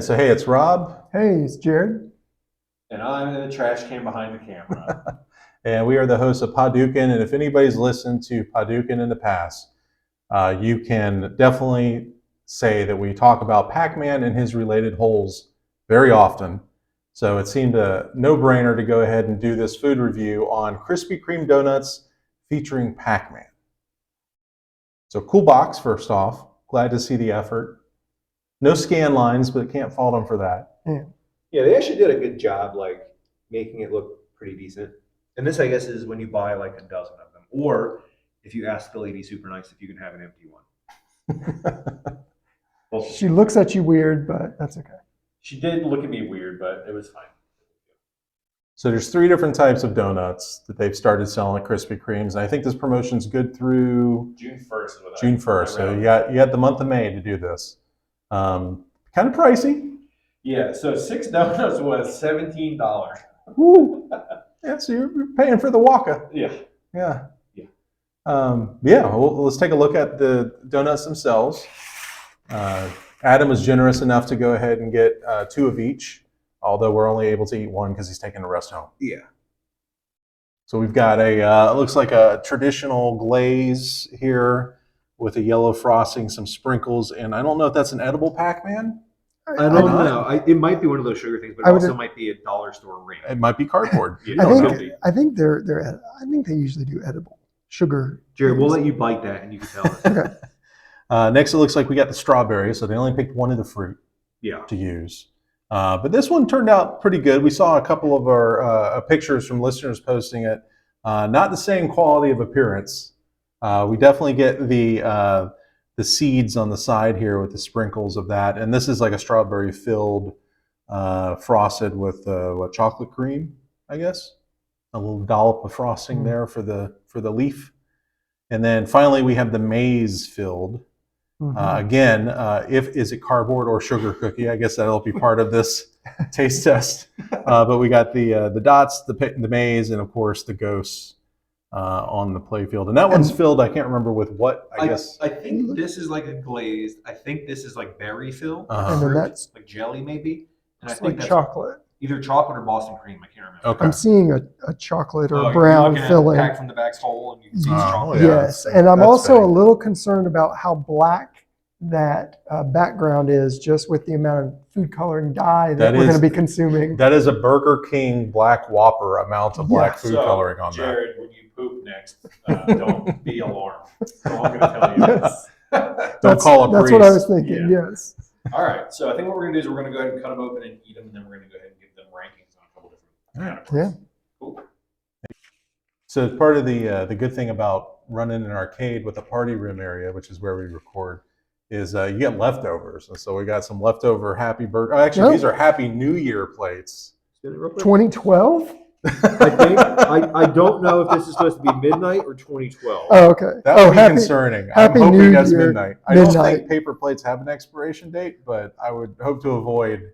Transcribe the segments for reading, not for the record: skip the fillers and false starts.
so hey, it's Rob. Hey, it's Jared. And I'm in the trash can behind the camera. And we are the hosts of Paducah. And if anybody's listened to Paducah in the past, you can definitely say that we talk about Pac-Man and his related holes very often. So it seemed a no-brainer to go ahead and do this food review on Krispy Kreme donuts featuring Pac-Man. So cool box, first off. Glad to see the effort. No scan lines, but can't fault them for that. Yeah, they actually did a good job, like making it look pretty decent. And this, I guess, is when you buy like a dozen of them, or if you ask the lady super nice if you can have an empty one. Well, She looks at you weird, but that's okay. she did look at me weird, but it was fine. So there's 3 different types of donuts that they've started selling at Krispy Kreme's, and I think this promotion's good through June 1st is what June 1st. So you got the month of May to do this. Kind of pricey. Yeah, so 6 donuts was $17. Woo. Yeah, so you're paying for the Waka. Yeah. Yeah. Yeah. Well, let's take a look at the donuts themselves. Adam was generous enough to go ahead and get 2 of each, although we're only able to eat 1 because he's taking the rest home. Yeah. So we've got it looks like a traditional glaze here with a yellow frosting, some sprinkles, and I don't know if that's an edible Pac-Man. I don't know. It might be one of those sugar things, but it also might be a dollar store ring. It might be cardboard. I think they usually do edible sugar. Jared, we'll let you bite that and you can tell us. Okay. Next, it looks like we got the strawberry, so they only picked 1 of the fruit to use. But this one turned out pretty good. We saw a couple of our pictures from listeners posting it. Not the same quality of appearance. We definitely get the seeds on the side here with the sprinkles of that. And this is like a strawberry filled, frosted with chocolate cream, I guess. A little dollop of frosting there for the leaf. And then finally we have the maize filled. Again, is it cardboard or sugar cookie? I guess that'll be part of this taste test. But we got the dots, the maize, and of course the ghosts on the playfield. And that one's filled, I can't remember with what, I guess. I think this is like a glazed. I think this is like berry fill. And then that's like jelly maybe. And I think like that's chocolate. Either chocolate or Boston cream. I can't remember. Okay. I'm seeing a chocolate or You're brown looking at filling. the pack from the back's hole, and you can see it's chocolate. Yeah, Yes, and I'm that's also fake. a little concerned about how black that background is, just with the amount of food coloring dye that we're going to be consuming. That is a Burger King Black Whopper amount of black food coloring on Jared, when you poop next, don't be alarmed. That's all I'm going to tell you. Yes. Don't call a priest. That's what I was thinking. Yeah. Yes. All right, so I think what we're going to do is we're going to go ahead and cut them open and eat them, and then we're going to go ahead and give them rankings on a couple different categories. Yeah. Cool. So part of the good thing about running an arcade with a party room area, which is where we record, is you get leftovers. And so we got some leftover happy birthday. Actually, these are Happy New Year plates. 2012? I don't know if this is supposed to be midnight or 2012. Oh, okay. That would be concerning. Happy I'm hoping New that's Year, midnight. I don't think paper plates have an expiration date, but I would hope to avoid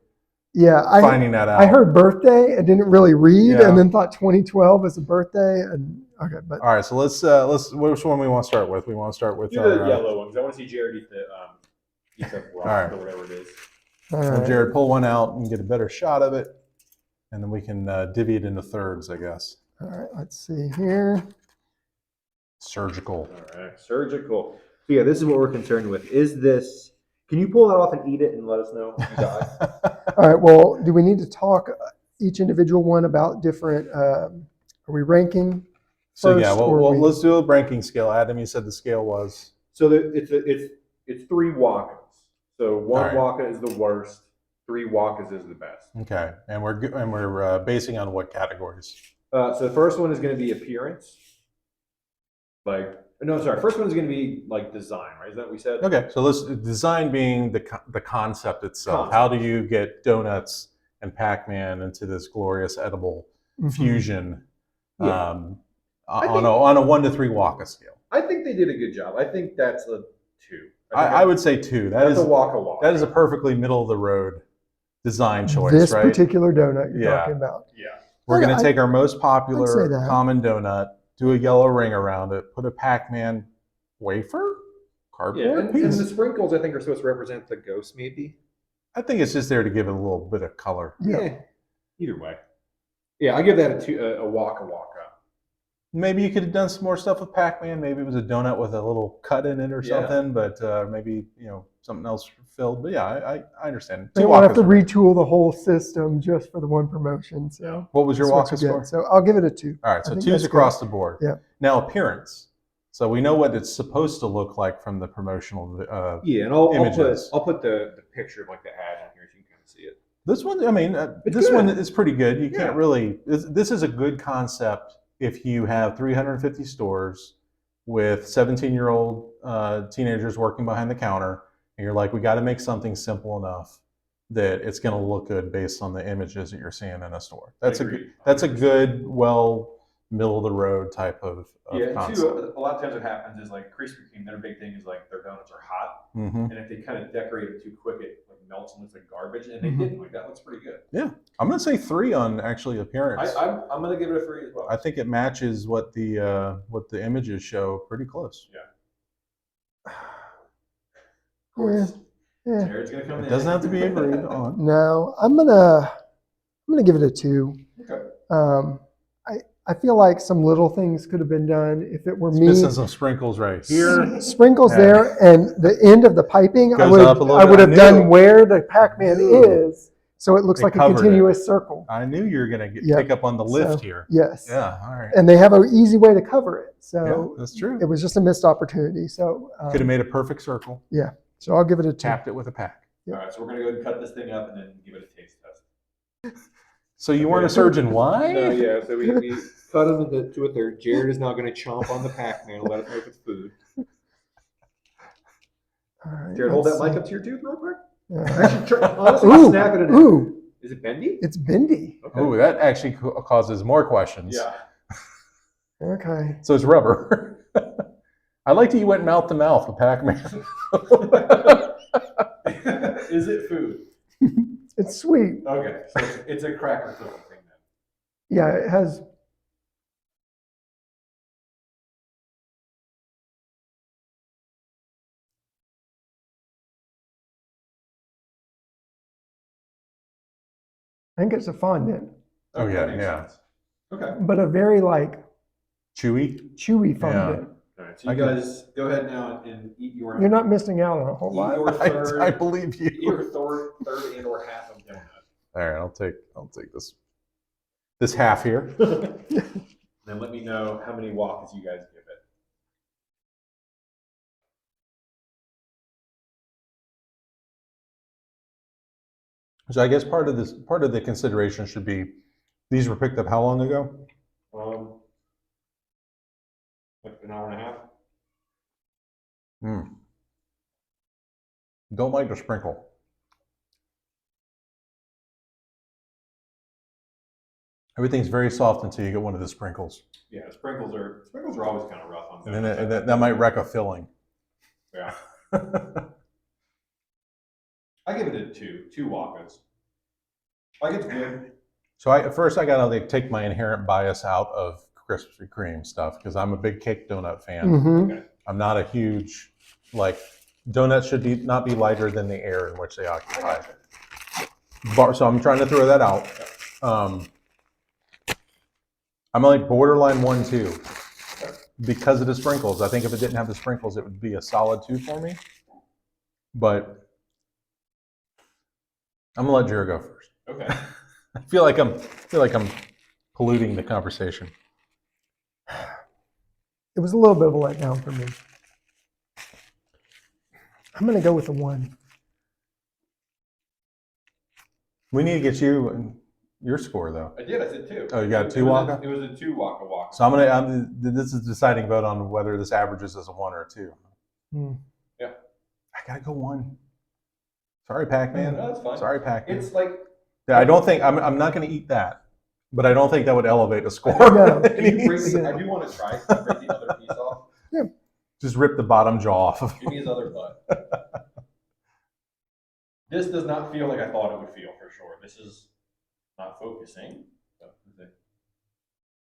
finding that out. I heard birthday and didn't really read, and then thought 2012 is a birthday. And okay, but all right. So let's which one we want to start with? We want to start with the yellow ones. I want to see Jared eat the rock or whatever it is. All right. Well, Jared, pull one out and get a better shot of it, and then we can divvy it into thirds, I guess. All right, let's see here. Surgical. All right, surgical. So yeah, this is what we're concerned with. Is this? Can you pull that off and eat it and let us know if you die? All right. Well, do we need to talk each individual one about different? Are we ranking? So first, yeah, well, let's do a ranking scale. Adam, you said the scale was. So it's 3 Wakas. So 1 Waka is the worst. 3 Wakas is the best. Okay, and we're basing on what categories? So the first one is going to be appearance. First one is going to be like design, right? Is that what we said? Okay, so let's design being the concept itself. How do you get donuts and Pac-Man into this glorious edible fusion on a 1 to 3 Waka scale? I think they did a good job. I think that's a 2. I would say 2. That's a Waka. That is a perfectly middle of the road design choice, this right? particular donut you're talking about. Yeah. We're going to take our most popular that. common donut, do a yellow ring around it, put a Pac-Man wafer, cardboard and piece. the sprinkles I think are supposed to represent the ghost, maybe. I think it's just there to give it a little bit of color. Yeah. Either way. Yeah, I give that a walk up. Maybe you could have done some more stuff with Pac-Man. Maybe it was a donut with a little cut in it or something, but maybe something else filled. But yeah, I understand. They won't have to retool the whole system just for the one promotion. So what was your Waka score? So I'll give it a 2. All right, so 2's across the board. Yeah. Now appearance. So we know what it's supposed to look like from the promotional and images. I'll put the picture of like the ad in here so you can kind of see it. This one, I mean, this one is pretty good. You can't really. This is a good concept if you have 350 stores with 17-year-old teenagers working behind the counter, and you're like, we got to make something simple enough that it's going to look good based on the images that you're seeing in a store. That's a good, well, middle of the road type of concept. Too, a lot of times what happens is like Krispy Kreme, their big thing is like their donuts are hot, and if they kind of decorate it too quick, it like melts and looks like garbage. And they didn't. Like that looks pretty good. Yeah, I'm gonna say 3 on actually appearance. I'm gonna give it a 3 as well. I think it matches what the images show pretty close. Yeah. Of course. Yeah. Jared's gonna come in. It doesn't have to be agreed on. No, I'm gonna give it a 2. Okay. I feel like some little things could have been done if it were me. Missing some sprinkles right here. Sprinkles there, and the end of the piping, I Goes would have done where the Pac-Man is, so it looks like a continuous circle. I knew you were going to pick up on the lift here. Yes. Yeah, all right. And they have an easy way to cover it. So that's true. It was just a missed opportunity. So could have made a perfect circle. Yeah. So I'll give it a 2. Tapped it with a pack. All right, so we're going to go ahead and cut this thing up and then give it a taste test. So you weren't a surgeon. Why? No, yeah. So we cut them into a third. Jared is now going to chomp on the Pac-Man and let us know if it's food. All right, Jared, hold that mic up to your tooth real quick. Yeah. Actually, honestly, snap it in. Ooh. Is it bendy? It's bendy. Okay. Ooh, that actually causes more questions. Yeah. Okay. So it's rubber. I like that you went mouth to mouth with Pac-Man. Is it food? It's sweet. Okay, so it's a cracker cookie thing then. Yeah, it has. I think it's a fondant. Oh yeah. Okay. But a very like chewy fondant. All right, so you guys go ahead now and eat your. You're not missing out on a whole lot. Your third, I believe you. Eat your third and or half of donut. All right, I'll take this half here. Then let me know how many wakas you guys give it. So I guess part of the consideration should be these were picked up how long ago? Like an hour and a half. Don't like the sprinkle. Everything's very soft until you get one of the sprinkles. Yeah, sprinkles are always kind of rough on them. And then that might wreck a filling. Yeah. I give it a 2 wakas. Like it's good. So first I gotta take my inherent bias out of Krispy Kreme stuff because I'm a big cake donut fan. Okay. I'm not a huge donuts should not be lighter than the air in which they occupy. So I'm trying to throw that out. I'm like borderline 1-2 because of the sprinkles. I think if it didn't have the sprinkles, it would be a solid 2 for me. But I'm gonna let Jared go first. Okay. I feel like I'm polluting the conversation. It was a little bit of a letdown for me. I'm going to go with a 1. We need to get you your score though. I did. I said 2. Oh, you got 2 waka? It was a 2 waka. So this is deciding vote on whether this averages as a 1 or a 2. Yeah. I gotta go 1. Sorry, Pac-Man. No, that's fine. Sorry, Pac-Man. It's like. Yeah, I don't think I'm not going to eat that, but I don't think that would elevate the score. No. I do want to try. Can you break the other piece off? Yeah. Just rip the bottom jaw off. Give me his other butt. This does not feel like I thought it would feel for sure. This is not focusing.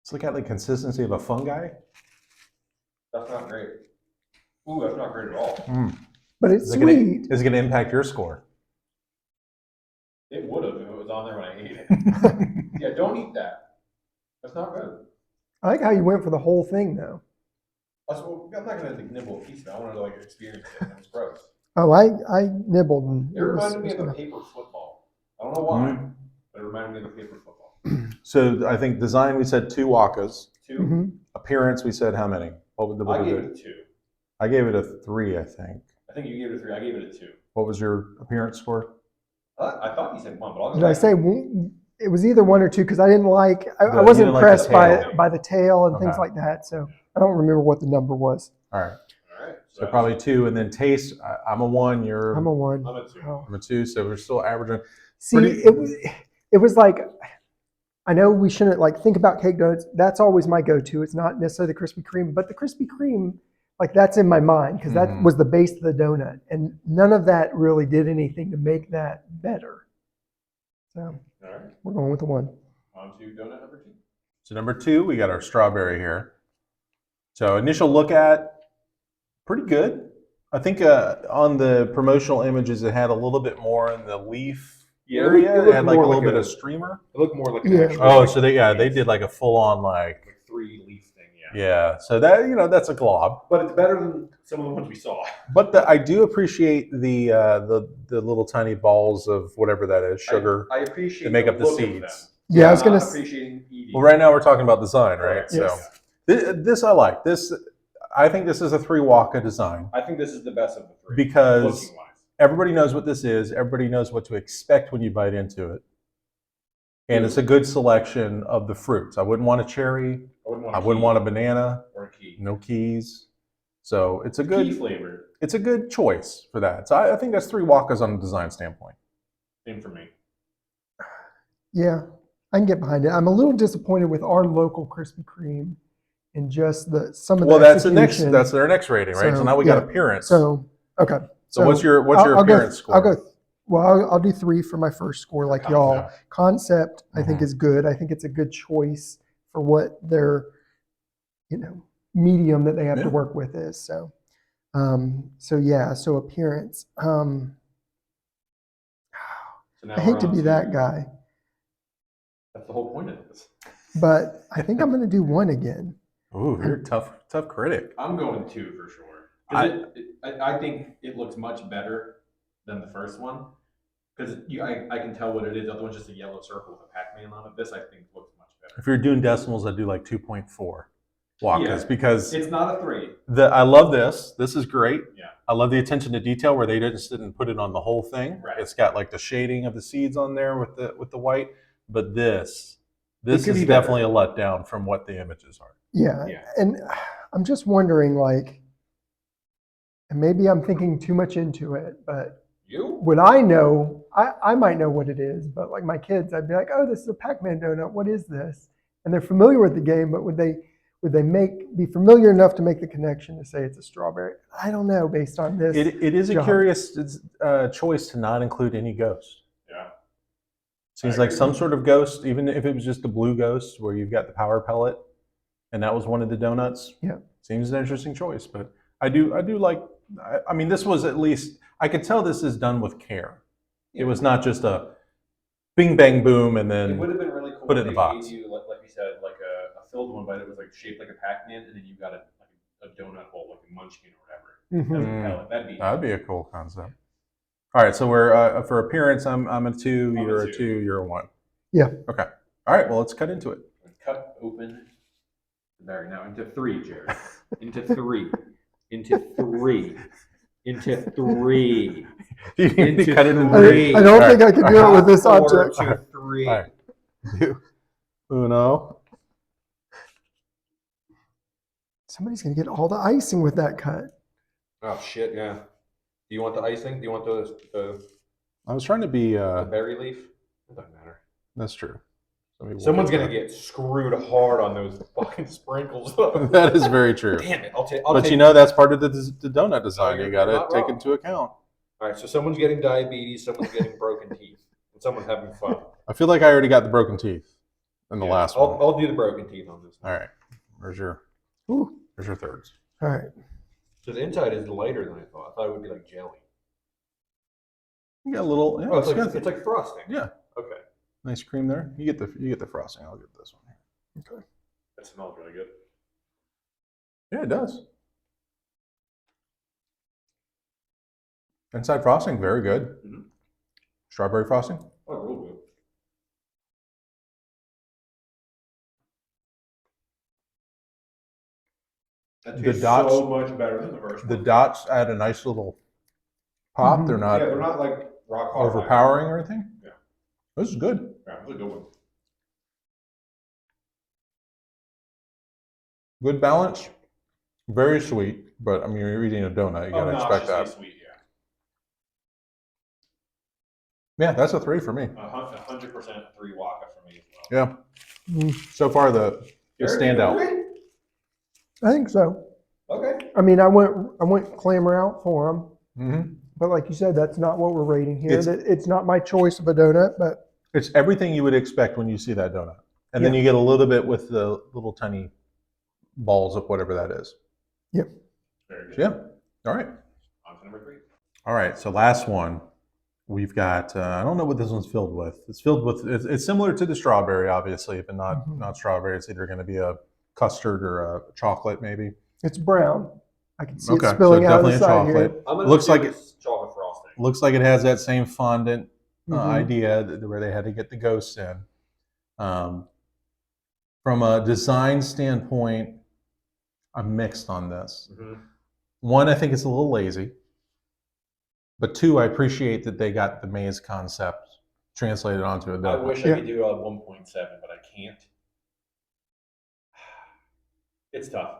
It's like the consistency of a fungi. That's not great. Ooh, that's not great at all. But it's sweet. Is it going to impact your score? It would have if it was on there when I ate it. Yeah, don't eat that. That's not good. I like how you went for the whole thing, though. I'm not gonna nibble a piece of it. I want to experience it. It was gross. Oh, I nibbled. And It reminded me of a paper football. I don't know why, but it reminded me of a paper football. So I think design, we said 2 Wakas. 2. Mm-hmm. Appearance, we said how many? I gave it a 2. I gave it a 3, I think. I think you gave it a 3. I gave it a 2. What was your appearance score? I thought you said 1, but I'll go Did I say it was either 1 or 2? Because I didn't like. I You wasn't didn't like the impressed tail. by the tail and things Okay. like that. So I don't remember what the number was. All right. All right. So probably 2, and then taste. I'm a 1. You're. I'm a 1. I'm a 2. Oh. I'm a 2. So we're still averaging. See, it was like, I know we shouldn't think about cake donuts. That's always my go-to. It's not necessarily the Krispy Kreme, but the Krispy Kreme, that's in my mind because that was the base of the donut, and none of that really did anything to make that better. So All right. we're going with the 1. On to donut number 2. So number 2, we got our strawberry here. So initial look at, pretty good. I think on the promotional images, it had a little bit more in the leaf area. It had a little bit of streamer. It looked more like an actual. Oh, so they did a full on 3 leaf thing. Yeah. So that that's a glob. But it's better than some of the ones we saw. But I do appreciate the little tiny balls of whatever that is, sugar. I appreciate to make up the look of seeds. them. Yeah, I was gonna. Appreciating eating. Well, right now we're talking about design, right? Yes. So this I like. This I think this is a 3 Waka design I think this is the best of the 3. because looking-wise. everybody knows what this is. Everybody knows what to expect when you bite into it, and it's a good selection of the fruits. I wouldn't want a cherry. I wouldn't want a banana. Or a key. No keys. So it's a Key good flavor. It's a good choice for that. So I think that's 3 Wakas on a design standpoint. Same for me. Yeah, I can get behind it. I'm a little disappointed with our local Krispy Kreme and just some of the. Well, that's their next rating, right? So So, now we got appearance. So okay. So what's your appearance score? I'll do 3 for my first score, like y'all. Concept, I think, is good. I think it's a good choice for what their, medium that they have to work with is. So, so appearance. So now I hate we're to on be that guy, That's the whole point of this. but I think I'm going to do 1 again. Ooh, you're a tough critic. I'm going 2 for sure. I think it looks much better than the first one because I can tell what it is. The other one's just a yellow circle with a Pac-Man on it. This I think looks much better. If you're doing decimals, I'd do 2.4 Wakas because it's not a 3. I love this. This is great. Yeah. I love the attention to detail where they just didn't put it on the whole thing. Right. It's got the shading of the seeds on there with the white. But this is be definitely a letdown from what the images are. Yeah. And I'm just wondering, and maybe I'm thinking too much into it, but would I know? I might know what it is, but my kids, I'd be like, oh, this is a Pac-Man donut. What is this? And they're familiar with the game, but would they be familiar enough to make the connection to say it's a strawberry? I don't know based on this. It is a curious choice to not include any ghost. Yeah. Seems like some sort of ghost, even if it was just a blue ghost where you've got the power pellet and that was one of the donuts. Yeah. Seems an interesting choice, but I do like, I mean, this was at least, I could tell this is done with care. It was not just a bing, bang, boom, and then It would have been really cool put it if in they the box. gave you, like we said, a filled one, but it was shaped like a Pac-Man, and then you got a donut hole, like a munchkin or whatever. Mhm. That'd be a cool concept. All right, so we're for appearance, I'm a 2, I'm you're a a 2. 2, you're a 1. Yeah. Okay. All right, well, let's cut into it. Cut open the berry now into 3, Jared. Into 3. Into 3. Into 3. You need to Into cut it into 3. I don't think I can do it with this 4 object. to 3. All right. Uno. Somebody's going to get all the icing with that cut. Oh shit! Yeah. Do you want the icing? Do you want the I was trying to be. berry leaf? It doesn't matter. That's true. Someone's gonna get screwed hard on those fucking sprinkles. That is very true. Damn it! But that's part of the donut design. No, You got you're to not take wrong. into account. All right, so someone's getting diabetes, someone's getting broken teeth, and someone's having fun. I feel like I already got the broken teeth in the last one. I'll do the broken teeth on this one. All right. Where's your thirds? All right. So the inside is lighter than I thought. I thought it would be like jelly. You got a little. Yeah, Oh, it's got it's like frosting. Yeah. Okay. Nice cream there. You get the frosting. I'll get this one here. Okay. That smells really good. Yeah, it does. Inside frosting, very good. Mm-hmm. Strawberry frosting. Oh, real good. That The tastes dots- so much better than the first The one. dots add a nice little pop. Mhm. They're not Yeah, they're not like rock hard overpowering or anything. Yeah. This is good. Yeah, that's a good one. Good balance. Very sweet, but I mean, you're eating a donut. You gotta expect that. Obnoxiously sweet, yeah. Yeah, that's a 3 for me. 100% 3 Waka for me as well. Yeah. Mm, So far, the standout. I think so. Okay. I mean, I went clamor out for them, Mm-hmm. but like you said, that's not what we're rating here. It's- It's not my choice of a donut, but It's everything you would expect when you see that donut, and then Yeah. you get a little bit with the little tiny balls of whatever that is. Very good. Yeah. All right. On to number 3. All right. So last one, we've got. I don't know what this one's filled with. It's filled with. It's similar to the strawberry, obviously, but not Mhm. not strawberry. It's either going to be a custard or a chocolate, maybe. it's brown. I can see Okay, it so spilling out of definitely the a side chocolate. here. I'm gonna Looks do like this chocolate frosting. Looks like it has that same fondant Mhm. idea where they had to get the ghosts in. From a design standpoint, I'm mixed on this. Mm-hmm. One, I think it's a little lazy, but two, I appreciate that they got the maze concept translated onto a I donut. wish Yeah. I could do a 1.7, but I can't. It's tough.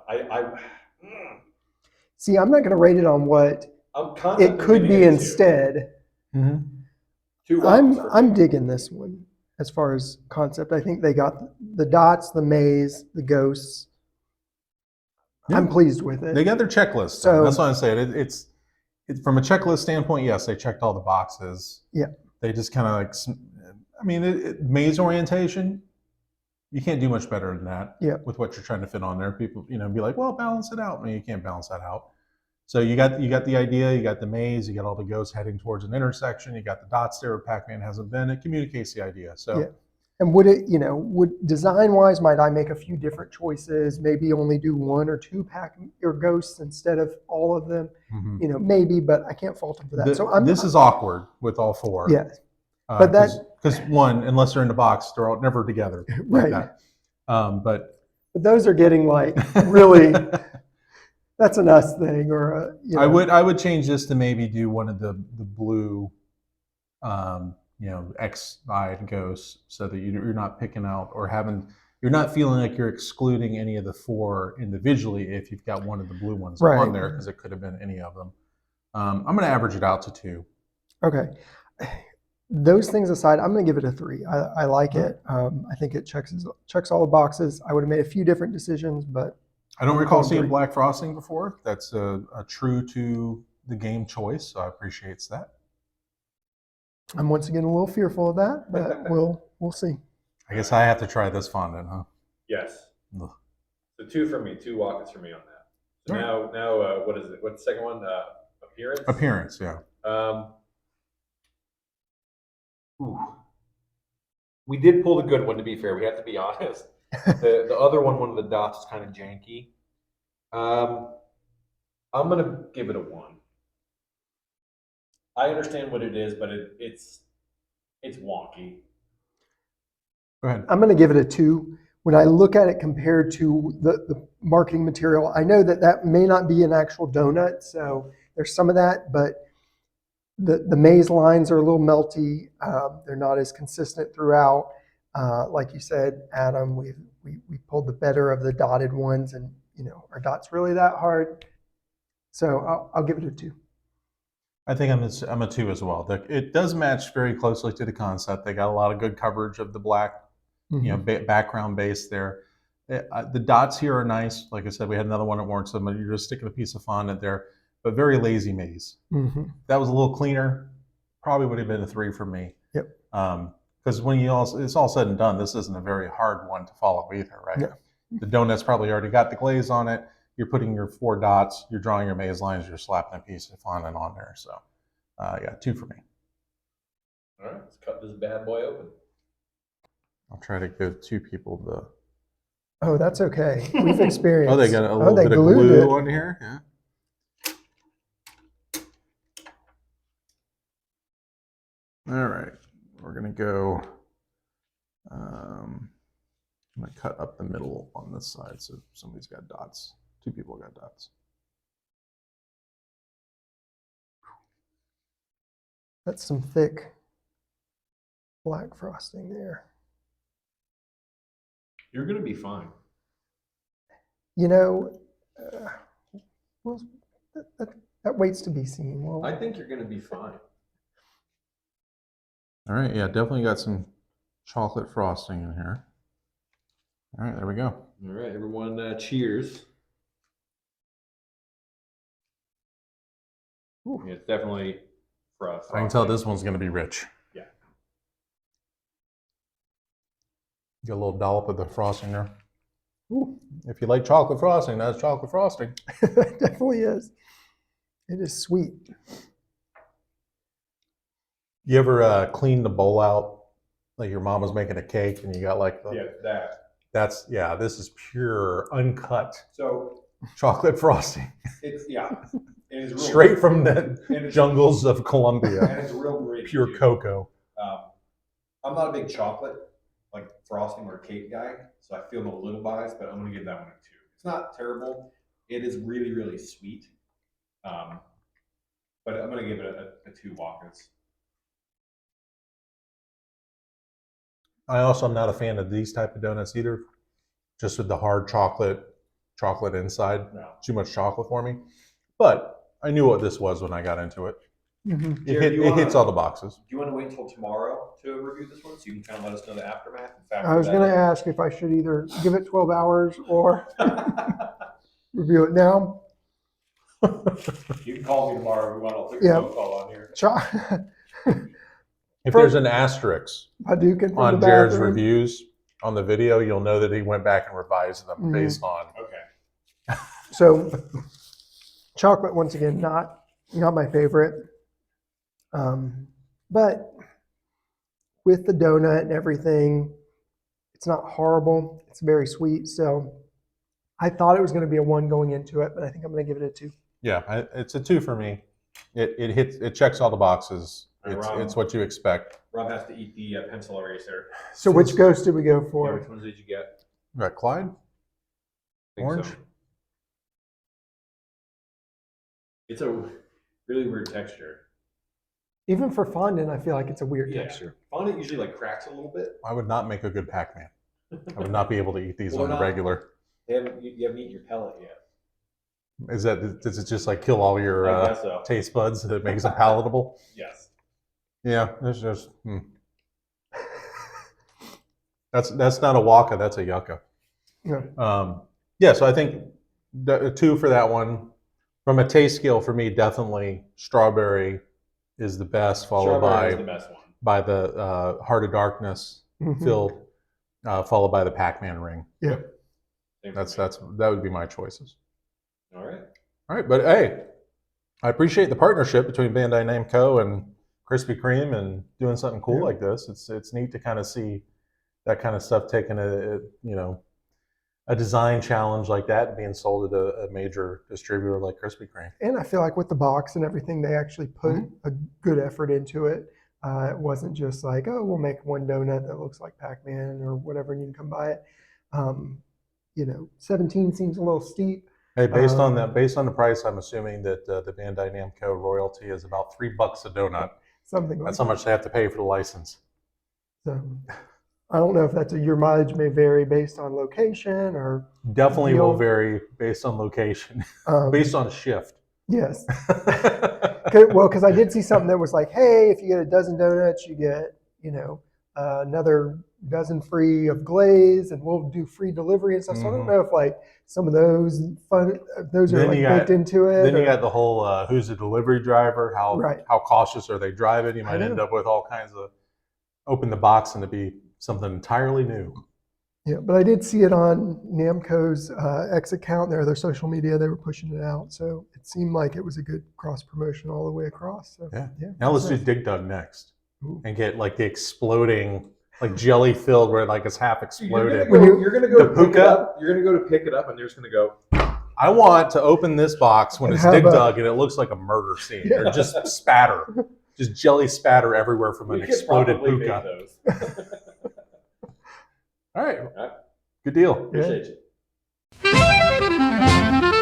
See, I'm not going to rate it on what I'm constantly it could be giving it a 2. instead. Mm-hmm. 2 Wakas for I'm me. digging this one as far as concept. I think they got the dots, the maze, the ghosts. Yeah. I'm pleased with it. They got their checklist. So- That's what I'm saying. It's from a checklist standpoint. Yes, they checked all the boxes. Yeah. They just kind of like. I mean, maze orientation. You can't do much better than that. Yeah. With what you're trying to fit on there, people, be like, well, balance it out. I mean, you can't balance that out. So you got the idea. You got the maze. You got all the ghosts heading towards an intersection. You got the dots there where Pac-Man hasn't been. It communicates the idea. So. Yeah. And would design-wise, might I make a few different choices? Maybe only do 1 or 2 or ghosts instead of all of them. Mhm. Maybe, but I can't fault them for that. So this is awkward with all 4. yeah, but because one, unless they're in the box, they're all never together. Like right. that. But those are getting like really. That's an us thing, or I would change this to maybe do one of the blue, X-eyed ghosts, so that you're not picking out or you're not feeling like you're excluding any of the 4 individually if you've got one of the blue ones Right. on there, because it could have been any of them. I'm going to average it out to 2. Okay. Those things aside, I'm going to give it a 3. I like it. I think it checks all the boxes. I would have made a few different decisions, but I don't recall seeing 3. black frosting before. That's a true to the game choice, so I appreciate that. I'm once again a little fearful of that, but we'll see. I guess I have to try this fondant, huh? Yes. Ugh. So 2 for me, 2 Wakas for me on that. So All now, what is it? What's the second one? Appearance. Appearance, yeah. We did pull the good one, to be fair. We have to be honest. The other one of the dots is kind of janky. I'm gonna give it a 1. I understand what it is, but it's wonky. Go ahead. I'm going to give it a 2. When I look at it compared to the marketing material, I know that may not be an actual donut, so there's some of that, but the maze lines are a little melty. They're not as consistent throughout. Like you said, Adam, we pulled the better of the dotted ones, and are dots really that hard? So I'll give it a 2. I think I'm a 2 as well. It does match very closely to the concept. They got a lot of good coverage of the black, background base there. The dots here are nice. Like I said, we had another one at Warrenton, but you're just sticking a piece of fondant there, but very lazy maze. Mm-hmm. That was a little cleaner. Probably would have been a 3 for me. Yep. Because when it's all said and done, this isn't a very hard one to follow either, right? No. The donut's probably already got the glaze on it. You're putting your 4 dots, you're drawing your maze lines, you're slapping a piece of fondant on there. So, 2 for me. All right, let's cut this bad boy open. I'll try to give 2 people the. Oh, that's okay. We've experienced. Oh, they got a little they bit of glued glue it. on here. Yeah. All right, we're gonna go. I'm gonna cut up the middle on this side, so somebody's got dots. 2 people got dots. That's some thick black frosting there. You're gonna be fine. You know, well, that waits to be seen. Well, I think you're gonna be fine. All right, yeah, definitely got some chocolate frosting in here. All right, there we go. All right, everyone, cheers. Ooh. Yeah, it's definitely frosting. I can tell this one's going to be rich. Yeah. Get a little dollop of the frosting there. Ooh. If you like chocolate frosting, that's chocolate frosting. It definitely is. It is sweet. You ever clean the bowl out, like your mom was making a cake and you got like the... Yeah, that. That's, yeah, this is pure, uncut So chocolate frosting. it's It is real Straight from the jungles of Colombia. And it's real great. Pure cocoa. I'm not a big chocolate, like frosting or cake guy, so I feel a little biased, but I'm going to give that one a 2. It's not terrible. It is really, really sweet. But I'm going to give it a 2 Wakas. I also am not a fan of these type of donuts either. Just with the hard chocolate inside. No. Too much chocolate for me. But I knew what this was when I got into it. Mm-hmm. It hits all the boxes. Do you want to wait until tomorrow to review this one so you can kind of let us know the aftermath? I was going to ask if I should either give it 12 hours or review it now. You can call me tomorrow if you want. I'll take a phone call on here. If there's an asterisk Hadouken on Jared's reviews on the video, you'll know that he went back and revised them based on. Okay. So, chocolate once again, not my favorite, but with the donut and everything, it's not horrible. It's very sweet. So, I thought it was going to be a 1 going into it, but I think I'm going to give it a 2. Yeah, it's a 2 for me. It checks all the boxes. It's what you expect. Rob has to eat the pencil eraser. So which ghost did we go Yeah, for? which ones did you get? Got Clyde? Think Orange? so. It's a really weird texture. Even for fondant, I feel like it's a weird texture. Fondant usually like cracks a little bit. I would not make a good Pac-Man. I would not be able to eat these Well, on the regular. You haven't eaten your pellet yet. Does it just like kill all your I guess so. taste buds that makes it palatable? Yes. Yeah, there's just that's not a Waka, that's a Yucca. Yeah. So I think a 2 for that one. From a taste scale, for me, definitely strawberry is the best, followed Strawberry is the best one. by the Heart of Darkness filled, followed by the Pac-Man ring. Yeah. That would be my choices. All right, but hey, I appreciate the partnership between Bandai Namco and Krispy Kreme and doing something cool like this. It's neat to kind of see that kind of stuff taking a design challenge like that and being sold at a major distributor like Krispy Kreme. And I feel like with the box and everything, they actually put a good effort into it. It wasn't just like, oh, we'll make one donut that looks like Pac-Man or whatever, and you can come buy it. 17 seems a little steep. Hey, based on the price, I'm assuming that the Bandai Namco royalty is about $3 a donut. Something like That's how much they have to pay for the license. So, I don't know if your mileage may vary based on location or definitely will vary based on location, based on shift. Yes. Well, because I did see something that was like, hey, if you get a dozen donuts, you get another dozen free of glaze, and we'll do free delivery and stuff. So I don't know if like some of those are like baked into it. Then you got the whole who's the delivery driver? How cautious are they driving? You might end up with all kinds of open the box and to be something entirely new. Yeah, but I did see it on Namco's X account, their social media. They were pushing it out, so it seemed like it was a good cross promotion all the way across. So, yeah. Now let's do Dig Dug next. and get like the exploding, like jelly filled where like it's half exploded. You're gonna go The to pick it puka? up. You're gonna go to pick it up, and they're just gonna go. I want to open this box when And it's have dig a- dug and it looks like a murder scene. Yeah. Or just spatter. Just jelly spatter everywhere from an We could exploded probably make puka. those. All right. right. Good deal. Appreciate you.